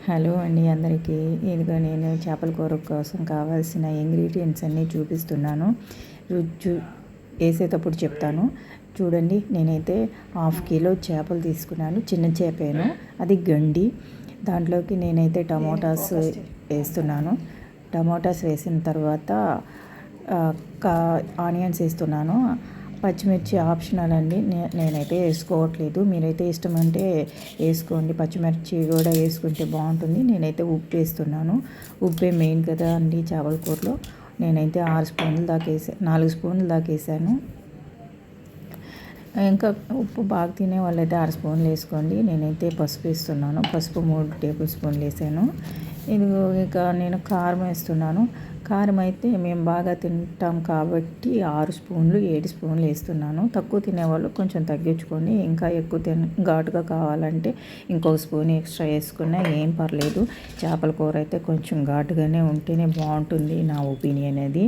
Hello అండి అందరికీ. ఇదిగో నేను చేపల కూర కోసం కావాల్సిన ఇంగ్రీడియంట్స్ అన్నీ చూపిస్తున్నాను. వేసేటప్పుడు చెప్తాను. చూడండి, నేనైతే 1/2 కిలో చేపలు తీసుకున్నాను. చిన్న చేపేను, అది గండి. దాంట్లోకి నేనైతే టమోటాస్ వేస్తున్నాను. టమోటాస్ వేసిన తర్వాత ఆనియన్స్ వేస్తున్నాను. పచ్చిమిర్చి ఆప్షనల్ అండి, నేనైతే వేసుకోవట్లేదు. మీరైతే ఇష్టమంటే వేసుకోండి. పచ్చిమిర్చి కూడా వేసుకుంటే బాగుంటుంది. నేనైతే ఉప్పు వేస్తున్నాను. ఉప్పే మెయిన్ కదా అండి చేపల కూరలో. నేనైతే 6 స్పూన్ల దాకా 4 స్పూన్ల దాకా వేసాను. ఇంకా ఉప్పు బాగా తినే వాళ్ళైతే 6 స్పూన్లు వేసుకోండి. నేనైతే పసుపు వేస్తున్నాను. పసుపు 3 టేబుల్ స్పూన్లు వేసాను. ఇదిగో ఇక నేను కారం వేస్తున్నాను. కారం అయితే మేము బాగా తింటాం కాబట్టి 6 స్పూన్లు 7 స్పూన్లు వేస్తున్నాను. తక్కువ తినేవాళ్ళు కొంచెం తగ్గించుకొని, ఇంకా ఎక్కువ ఘాటుగా కావాలంటే ఇంకొక స్పూన్ ఎక్స్ట్రా వేసుకున్నా ఏం పర్లేదు. చేపల కూర అయితే కొంచెం ఘాటుగానే ఉంటేనే బాగుంటుంది, నా ఒపీనియన్ అది.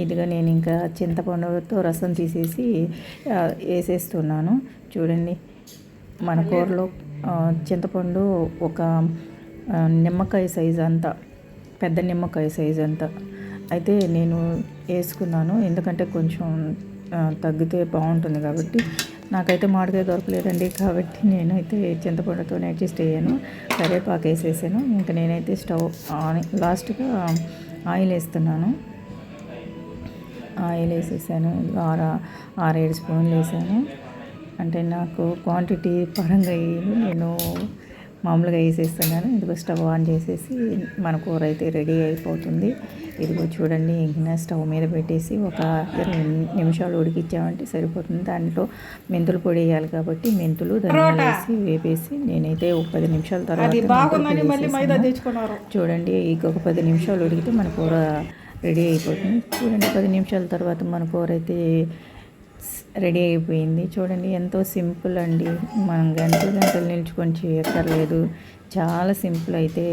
ఇదిగా నేను ఇంకా చింతపండుతో రసం తీసేసి వేసేస్తున్నాను. చూడండి, మన కూరలో చింతపండు ఒక నిమ్మకాయ సైజు అంతా, పెద్ద నిమ్మకాయ సైజు అంతా అయితే నేను వేసుకున్నాను. ఎందుకంటే కొంచెం తగ్గితే బాగుంటుంది కాబట్టి. నాకైతే మామిడికాయ దొరకలేదండి కాబట్టి నేనైతే చింతపండుతో అడ్జస్ట్ అయ్యాను. కరివేపాకు వేసేసాను. ఇంకా నేనైతే స్టవ్ లాస్ట్గా ఆయిల్ వేస్తున్నాను. ఆయిల్ వేసేసాను. 6-7 స్పూన్లు వేసాను. అంటే నాకు క్వాంటిటీ పరంగా నేను మామూలుగా వేసేస్తున్నాను. ఇదిగో స్టవ్ ఆన్ చేసేసి మన కూర అయితే రెడీ అయిపోతుంది. ఇదిగో చూడండి, ఇంకా స్టవ్ మీద పెట్టేసి ఒక 20 నిమిషాలు ఉడికిచ్చామంటే సరిపోతుంది. దాంట్లో మెంతులు పొడి వేయాలి కాబట్టి మెంతులు, ధనియాలు వేసి వేపేసి నేనైతే ఒక 10 నిమిషాల తర్వాత చూడండి, ఇంకొక 10 నిమిషాలు ఉడికితే మన కూర రెడీ అయిపోతుంది. చూడండి, 10 నిమిషాల తర్వాత మన కూర అయితే రెడీ అయిపోయింది. చూడండి, ఎంతో సింపుల్ అండి. మనం గంటలు నిల్చుకొని చేయక్కర్లేదు. చాలా సింపుల్ అయితే